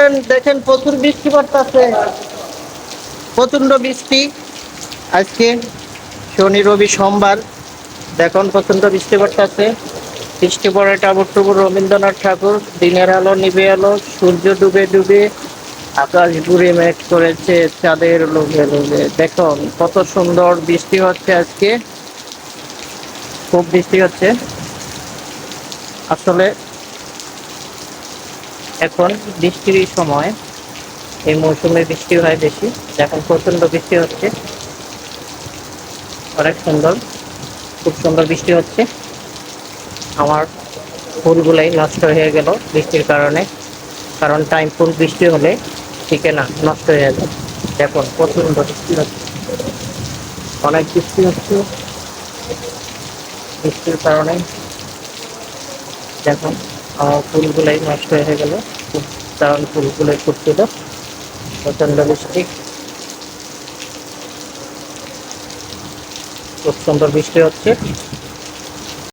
করেন, দেখেন প্রচুর বৃষ্টি পড়তেছে, প্রচন্ড বৃষ্টি। আজকে শনি রবি সোমবার, দেখুন প্রচন্ড বৃষ্টি পড়তেছে। বৃষ্টি পড়ে টাবুর টুবুর রবীন্দ্রনাথ ঠাকুর, দিনের আলো নিভে এলো, সূর্য ডুবে ডুবে আকাশ ঘুরে মেঘ করেছে চাঁদের লোভে লোভে। দেখুন কত সুন্দর বৃষ্টি হচ্ছে আজকে, খুব বৃষ্টি হচ্ছে। আসলে এখন বৃষ্টির সময়, এই মৌসুমে বৃষ্টি হয় বেশি। এখন প্রচন্ড বৃষ্টি হচ্ছে, অনেক সুন্দর, খুব সুন্দর বৃষ্টি হচ্ছে। আমার ফুলগুলাই নষ্ট হয়ে গেল বৃষ্টির কারণে, কারণ টাইম ফুল বৃষ্টি হলে টিকে না, নষ্ট হয়ে যায়। দেখুন প্রচন্ড বৃষ্টি হচ্ছে, অনেক বৃষ্টি হচ্ছে। বৃষ্টির কারণে দেখুন আমার ফুলগুলাই নষ্ট হয়ে গেল, খুব দারুণ ফুলগুলোই ফুটছিল। প্রচন্ড বৃষ্টি, খুব সুন্দর বৃষ্টি হচ্ছে।